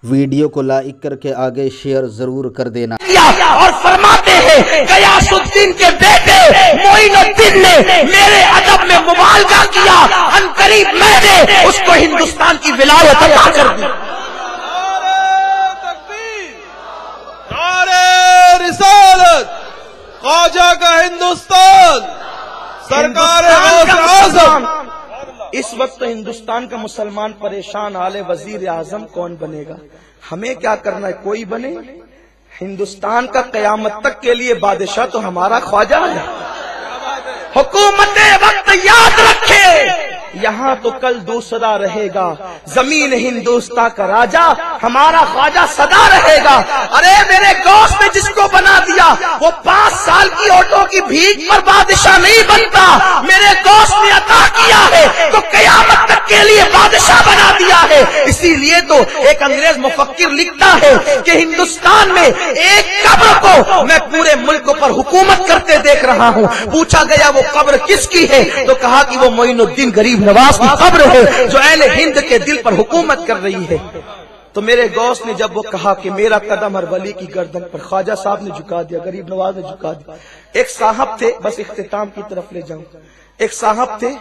Video کو like کر کے آگے شیئر ضرور کر دینا۔ اور فرماتے ہیں غیاث الدین کے بیٹے معین الدین نے میرے ادب میں مبالغہ کیا، ان قریب میں نے اس کو ہندوستان کی ولایت عطا کر دی۔ نعرہ رسالت، خواجہ کا ہندوستان، سرکار غوث اعظم۔ اس وقت ہندوستان کا مسلمان پریشان حال ہے، وزیر اعظم کون بنے گا؟ ہمیں کیا کرنا ہے؟ کوئی بنے، ہندوستان کا قیامت تک کے لیے بادشاہ تو ہمارا خواجہ ہے۔ حکومت وقت یاد رکھے، یہاں تو کل دوسرا رہے گا، زمین ہندوستان کا راجا ہمارا خواجہ سدا رہے گا۔ ارے میرے غوث نے جس کو بنا دیا وہ 5 سال کی آٹو کی بھیک پر بادشاہ نہیں بنتا، میرے غوث نے عطا کیا ہے تو قیامت تک کے لیے بادشاہ بنا دیا ہے۔ اسی لیے تو ایک انگریز مفکر لکھتا ہے کہ ہندوستان میں ایک قبر کو میں پورے ملک پر حکومت کرتے دیکھ رہا ہوں۔ پوچھا گیا وہ قبر کس کی ہے تو کہا کہ وہ معین الدین غریب نواز کی قبر ہے جو اہل ہند کے دل پر حکومت کر رہی ہے۔ تو میرے غوث نے جب وہ کہا کہ میرا قدم ہر ولی کی گردن پر، خواجہ صاحب نے جھکا دیا، غریب نواز نے جھکا دیا۔ ایک صاحب تھے، بس اختتام کی طرف لے جاؤں، ایک صاحب تھے،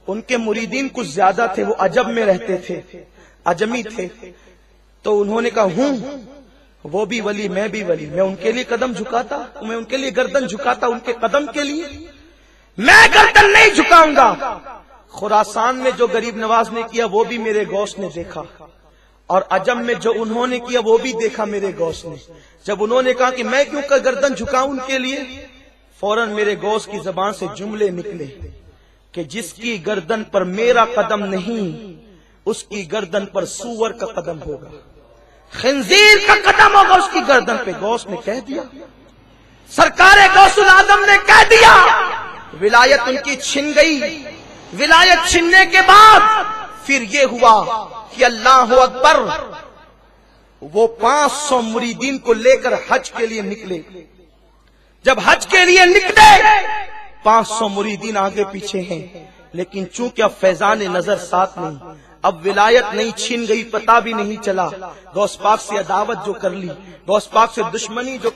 ان کے مریدین کچھ زیادہ تھے، وہ عجم میں رہتے تھے، عجمی تھے، تو انہوں نے کہا ہوں وہ بھی ولی میں بھی ولی، میں ان کے لیے قدم جھکاتا، میں ان کے لیے گردن جھکاتا، ان کے قدم کے لیے میں گردن نہیں جھکاؤں گا۔ خراسان میں جو غریب نواز نے کیا وہ بھی میرے غوث نے دیکھا، اور عجم میں جو انہوں نے کیا وہ بھی دیکھا میرے غوث نے۔ جب انہوں نے کہا کہ میں کیوں کر گردن جھکاؤں ان کے لیے، فوراً میرے غوث کی زبان سے جملے نکلے کہ جس کی گردن پر میرا قدم نہیں اس کی گردن پر سور کا قدم ہوگا، خنزیر کا قدم ہوگا اس کی گردن پہ۔ غوث نے کہہ دیا، سرکار غوث العظم نے کہہ دیا، ولایت ان کی چھن گئی۔ ولایت چھننے کے بعد پھر یہ ہوا کہ اللہ اکبر، وہ 500 مریدین کو لے کر حج کے لیے نکلے۔ جب حج کے لیے نکلے 500 مریدین آگے پیچھے ہیں، لیکن چونکہ اب فیضان نظر ساتھ نہیں، اب ولایت نہیں، چھن گئی، پتہ بھی نہیں چلا۔ غوث پاک سے عداوت جو کر لی، غوث پاک سے دشمنی جو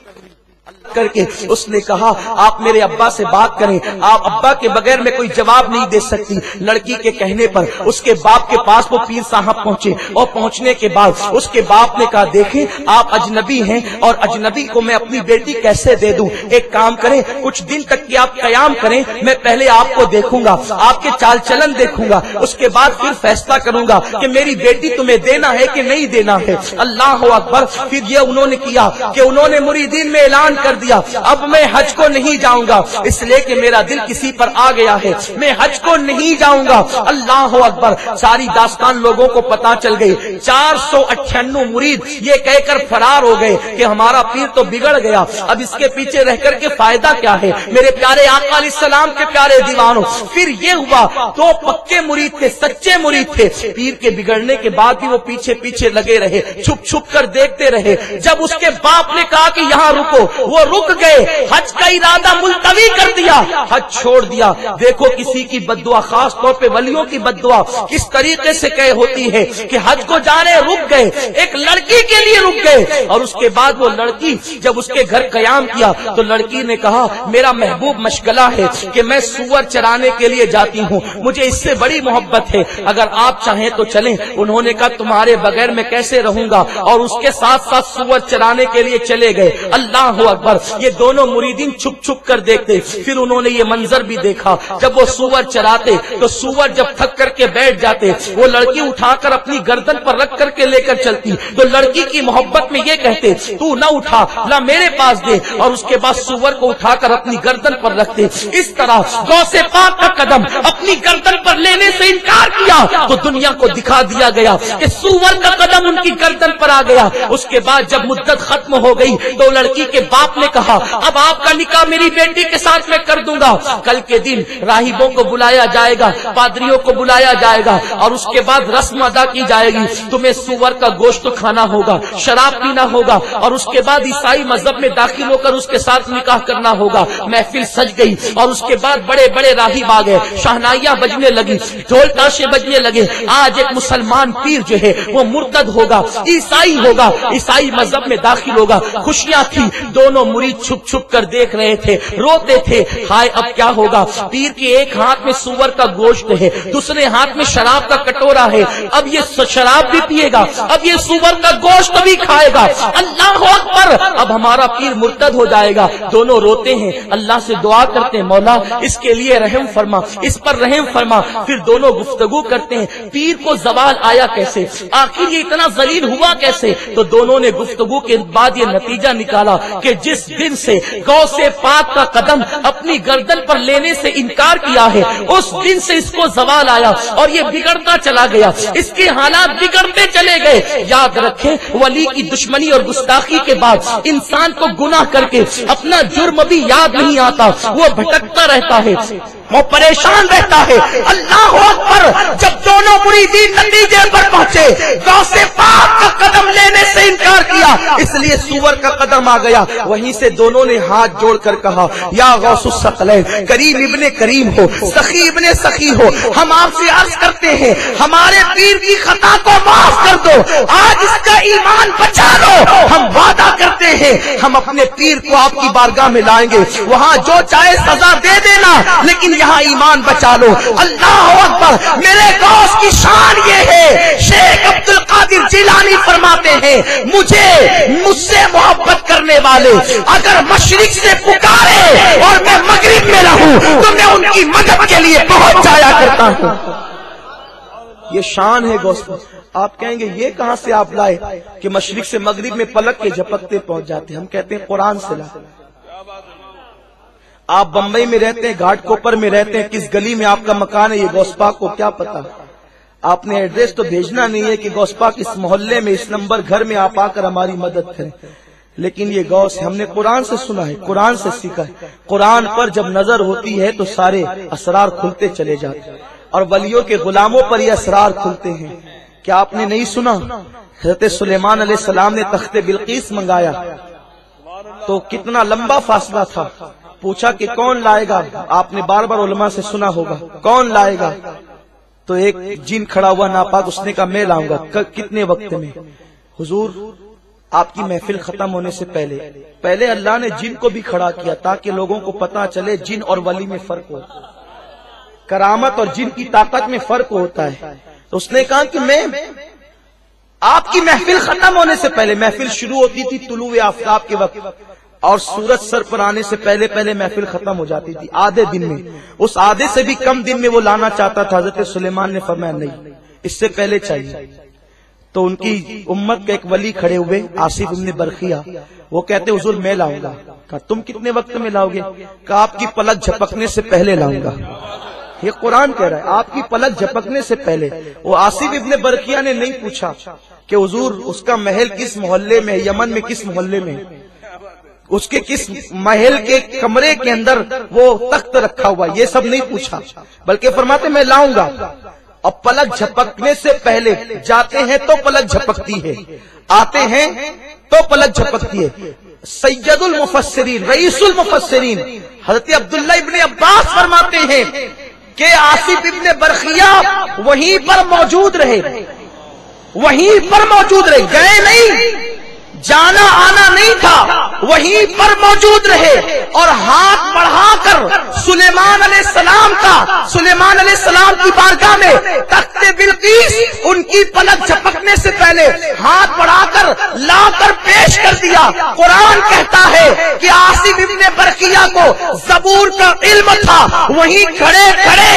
کر کے اس نے کہا آپ میرے ابا سے بات کریں، آپ ابا کے بغیر میں کوئی جواب نہیں دے سکتی۔ لڑکی کے کہنے پر اس کے باپ کے پاس وہ پیر صاحب پہنچے، اور پہنچنے کے بعد اس کے باپ نے کہا دیکھیں آپ اجنبی ہیں اور اجنبی کو میں اپنی بیٹی کیسے دے دوں، ایک کام کریں کچھ دن تک کہ آپ قیام کریں، میں پہلے آپ کو دیکھوں گا، آپ کے چال چلن دیکھوں گا، اس کے بعد پھر فیصلہ کروں گا کہ میری بیٹی تمہیں دینا ہے کہ نہیں دینا ہے۔ اللہ اکبر۔ پھر یہ انہوں نے کیا کہ انہوں نے مریدین میں اعلان کر دیا اب میں حج کو نہیں جاؤں گا، اس لیے کہ میرا دل کسی پر آ گیا ہے، میں حج کو نہیں جاؤں گا۔ اللہ اکبر۔ ساری داستان لوگوں کو پتا چل گئی، 498 مرید یہ کہہ کر فرار ہو گئے کہ ہمارا پیر تو بگڑ گیا، اب اس کے پیچھے رہ کر کے فائدہ کیا ہے۔ میرے پیارے آقا علیہ السلام کے پیارے دیوانوں، پھر یہ ہوا 2 پکے مرید تھے، سچے مرید تھے، پیر کے بگڑنے کے بعد بھی وہ پیچھے پیچھے لگے رہے، چھپ چھپ کر دیکھتے رہے۔ جب اس کے باپ نے کہا کہ یہاں رکو، وہ رک گئے، حج کا ارادہ ملتوی کر دیا، حج چھوڑ دیا۔ دیکھو کسی کی بددعا، خاص طور پہ ولیوں کی بددعا کس طریقے سے کہے ہوتی ہے کہ حج کو جانے رک گئے، ایک لڑکی کے لیے رک گئے، اور اس کے بعد وہ لڑکی جب اس کے گھر قیام کیا تو لڑکی نے کہا میرا محبوب مشغلہ ہے کہ میں سور چرانے کے لیے جاتی ہوں، مجھے اس سے بڑی محبت ہے، اگر آپ چاہیں تو چلیں۔ انہوں نے کہا تمہارے بغیر میں کیسے رہوں گا، اور اس کے ساتھ ساتھ سور چرانے کے لیے چلے گئے۔ اللہ اکبر۔ یہ دونوں مریدین چھپ چھپ کر دیکھتے، پھر انہوں نے یہ منظر بھی دیکھا، جب وہ سور چراتے تو سور جب تھک کر کے بیٹھ جاتے، وہ لڑکی اٹھا کر اپنی گردن پر رکھ کر کے لے کر چلتی، تو لڑکی کی محبت میں یہ کہتے تو نہ اٹھا، لا میرے پاس دے، اور اس کے بعد سور کو اٹھا کر اپنی گردن پر رکھتے۔ اس طرح غوث پاک کا قدم اپنی گردن پر لینے سے انکار کیا تو دنیا کو دکھا دیا گیا کہ سور کا قدم ان کی گردن پر آ گیا۔ اس کے بعد جب مدت ختم ہو گئی تو لڑکی کے بعد باپ نے کہا اب آپ کا نکاح میری بیٹی کے ساتھ میں کر دوں گا. کل کے دن راہبوں کو بلایا جائے گا, پادریوں کو بلایا جائے گا, اور اس کے بعد رسم ادا کی جائے گی. تمہیں سور کا گوشت کھانا ہوگا, شراب پینا ہوگا, اور اس کے بعد عیسائی مذہب میں داخل ہو کر اس کے ساتھ نکاح کرنا ہوگا. محفل سج گئی اور اس کے بعد بڑے بڑے راہب آ گئے, شہنائیاں بجنے لگی, ڈھول تاشے بجنے لگے. آج ایک مسلمان پیر جو ہے وہ مرتد ہوگا, عیسائی ہوگا, عیسائی مذہب میں داخل ہوگا. خوشیاں تھی, دونوں مرید چھپ چھپ کر دیکھ رہے تھے, روتے تھے. ہائے اب کیا ہوگا؟ پیر کے ایک ہاتھ میں سور کا گوشت ہے, دوسرے ہاتھ میں شراب کا کٹورا ہے. اب یہ شراب بھی پیے گا, اب یہ سور کا گوشت بھی کھائے گا. اللہ اکبر, اب ہمارا پیر مرتد ہو جائے گا. دونوں روتے ہیں, اللہ سے دعا کرتے ہیں مولا اس کے لیے رحم فرما, اس پر رحم فرما. پھر دونوں گفتگو کرتے ہیں پیر کو زوال آیا کیسے, آخر یہ اتنا ذلیل ہوا کیسے. تو دونوں نے گفتگو کے بعد یہ نتیجہ نکالا کہ جس دن سے غوث پاک کا قدم اپنی گردن پر لینے سے انکار کیا ہے, اس دن سے اس کو زوال آیا اور یہ بگڑتا چلا گیا, اس کے حالات بگڑتے چلے گئے. یاد رکھیں ولی کی دشمنی اور گستاخی کے بعد انسان کو گناہ کر کے اپنا جرم بھی یاد نہیں آتا, وہ بھٹکتا رہتا ہے, وہ پریشان رہتا ہے. اللہ اکبر, جب دونوں مریدین نتیجے پر پہنچے, غوث پاک کا قدم لینے سے انکار کیا, اس لیے سور کا قدم آ گیا. وہیں سے دونوں نے ہاتھ جوڑ کر کہا یا غوث الثقلین, کریم ابن کریم ہو, سخی ابن سخی ہو, ہم آپ سے عرض کرتے ہیں ہمارے پیر کی خطا کو معاف کر دو, آج اس کا ایمان بچا لو. ہم وعدہ کرتے ہیں ہم اپنے پیر کو آپ کی بارگاہ میں لائیں گے, وہاں جو چاہے سزا دے دینا, لیکن یہاں ایمان بچا لو. اللہ اکبر, میرے غوث کی شان یہ ہے, شیخ عبد القادر جیلانی فرماتے ہیں مجھ سے محبت کرنے والے اگر مشرق سے پکارے اور میں مغرب میں رہوں تو میں ان کی مدد کے لیے پہنچ جایا کرتا ہوں. یہ شان ہے غوث. آپ کہیں گے یہ کہاں سے آپ لائے کہ مشرق سے مغرب میں پلک کے جھپکتے پہنچ جاتے. ہم کہتے ہیں قرآن سے لائے. آپ بمبئی میں رہتے ہیں, گھاٹ کوپر میں رہتے ہیں, کس گلی میں آپ کا مکان ہے یہ غوث پاک کو کیا پتا. آپ نے ایڈریس تو بھیجنا نہیں ہے کہ غوث پاک اس محلے میں اس نمبر گھر میں آپ آ کر ہماری مدد کریں, لیکن یہ غوث ہم نے قرآن سے سنا ہے, قرآن سے سیکھا ہے. قرآن پر جب نظر ہوتی ہے تو سارے اسرار کھلتے چلے جاتے ہیں, اور ولیوں کے غلاموں پر یہ اسرار کھلتے ہیں. کیا آپ نے نہیں سنا حضرت سلیمان علیہ السلام نے تخت بلقیس منگایا تو کتنا لمبا فاصلہ تھا, پوچھا کہ کون لائے گا. آپ نے بار بار علماء سے سنا ہوگا کون لائے گا, تو ایک جن کھڑا ہوا ناپاک, اس نے کہا میں لاؤں گا. کتنے وقت میں؟ حضور آپ کی محفل ختم ہونے سے پہلے اللہ نے جن کو بھی کھڑا کیا تاکہ لوگوں کو پتا چلے جن اور ولی میں فرق ہوتا ہے, کرامت اور جن کی طاقت میں فرق ہوتا ہے. تو اس نے کہا کہ میں آپ کی محفل ختم ہونے سے پہلے, محفل شروع ہوتی تھی طلوع آفتاب کے وقت اور سورج سر پر آنے سے پہلے محفل ختم ہو جاتی تھی آدھے دن میں. اس آدھے سے بھی کم دن میں وہ لانا چاہتا تھا. حضرت سلیمان نے فرمایا نہیں, اس سے پہلے چاہیے. تو ان کی امت کے ایک ولی کھڑے ہوئے, آصف ابن برخیہ, وہ کہتے حضور میں لاؤں گا. کہا تم کتنے وقت میں لاؤ گے؟ کہا آپ کی پلک جھپکنے سے پہلے لاؤں گا. یہ قرآن کہہ رہا ہے آپ کی پلک جھپکنے سے پہلے. وہ آصف ابن برخیہ نے نہیں پوچھا کہ حضور اس کا محل کس محلے میں, یمن میں کس محلے میں, اس کے کس محل کے کمرے کے اندر وہ تخت رکھا ہوا, یہ سب نہیں پوچھا, بلکہ فرماتے میں لاؤں گا. اور پلک جھپکنے سے پہلے جاتے ہیں تو پلک جھپکتی ہے, آتے ہیں تو پلک جھپکتی ہے. سید المفسرین, رئیس المفسرین حضرت عبداللہ ابن عباس فرماتے ہیں کہ آصف ابن برخیہ وہیں پر موجود رہے, گئے نہیں, جانا آنا نہیں تھا, وہیں پر موجود رہے اور ہاتھ بڑھا کر سلیمان علیہ السلام کی بارگاہ میں تخت بلقیس ان کی پلک جھپکنے سے پہلے ہاتھ بڑھا کر لا کر پیش کر دیا. قرآن کہتا ہے کہ آصف ابن برقیہ کو زبور کا علم تھا, وہیں کھڑے کھڑے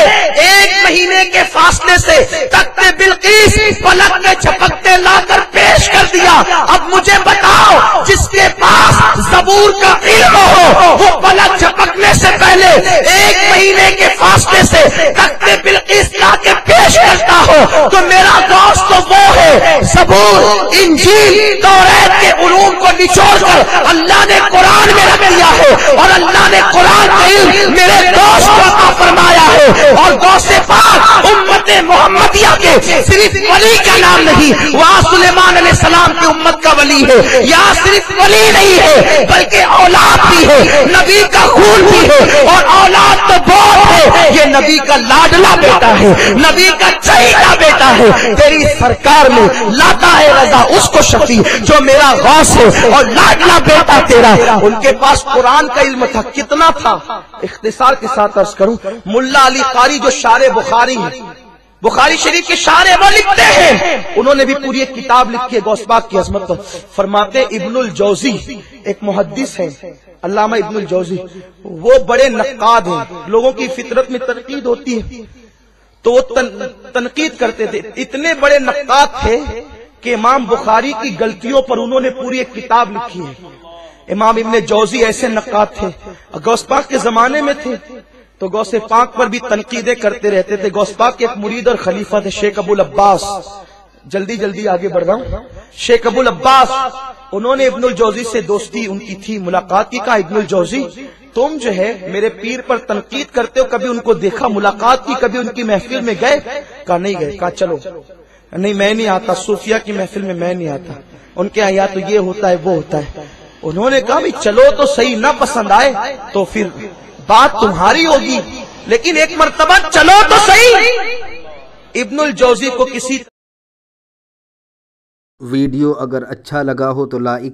1 مہینے کے فاصلے سے تخت بلقیس پلک میں جھپکتے لا کر پیش کر دیا. اب مجھے بتاؤ جس کے پاس زبور کا علم ہو وہ پلک جھپکنے سے پہلے 1 مہینے کے فاصلے سے تخت بلقیس لا کے پیش کرتا ہو, تو میرا دوست تو وہ ہے زبور, انجیل, توریت کے علوم کو نچوڑ کر اللہ نے قرآن میں میں لیا ہے اور اللہ نے قرآن کا علم میرے دوست کو عطا فرمایا ہے. اور غوث پاک امت محمدیہ کے صرف ولی کا نام نہیں، وہاں سلیمان علیہ السلام کی امت کا ولی ہے. یہاں صرف ولی نہیں ہے بلکہ اولاد بھی ہے، نبی کا خون بھی ہے. اور اولاد تو بہت ہے، یہ نبی کا لاڈلا بیٹا ہے، نبی کا چہیتا بیٹا ہے. تیری سرکار میں لاتا ہے رضا اس کو شفیع جو میرا غوث ہے اور لاڈلا بیٹا تیرا. ان کے پاس قرآن کا علم تھا، کتنا تھا؟ اختصار کے ساتھ عرض کروں، ملا علی قاری جو شارح بخاری ہے، بخاری شریف کے شارح وہ لکھتے ہیں، انہوں نے بھی پوری ایک کتاب لکھی ہے غوث پاک کی عظمت پر. فرماتے ابن الجوزی ایک محدث ہے، علامہ ابن الجوزی، وہ بڑے نقاد ہیں. لوگوں کی فطرت میں تنقید ہوتی ہے تو وہ تنقید کرتے تھے. اتنے بڑے نقاد تھے کہ امام بخاری کی غلطیوں پر انہوں نے پوری ایک کتاب لکھی ہے. امام ابن جوزی ایسے نقاد تھے، غوث پاک کے زمانے میں تھے تو غوث پاک پر بھی تنقیدیں کرتے رہتے تھے. غوث پاک کے ایک مرید اور خلیفہ تھے شیخ ابو العباس. جلدی آگے بڑھ رہا ہوں. شیخ ابو العباس، انہوں نے ابن الجوزی سے دوستی ان کی تھی، ملاقات کی. کہا ابن الجوزی تم جو ہے میرے پیر پر تنقید کرتے ہو، کبھی ان کو دیکھا، ملاقات کی، کبھی ان کی محفل میں گئے؟ کہا نہیں گئے. کہا چلو. نہیں میں نہیں آتا، صوفیہ کی محفل میں میں نہیں آتا، ان کے یہاں تو یہ ہوتا ہے وہ ہوتا ہے. انہوں نے کہا بھی چلو تو صحیح، نہ پسند آئے تو پھر بات تمہاری ہوگی، لیکن ایک مرتبہ چلو تو صحیح. ابن الجوزی کو کسی ویڈیو اگر اچھا لگا ہو تو لائک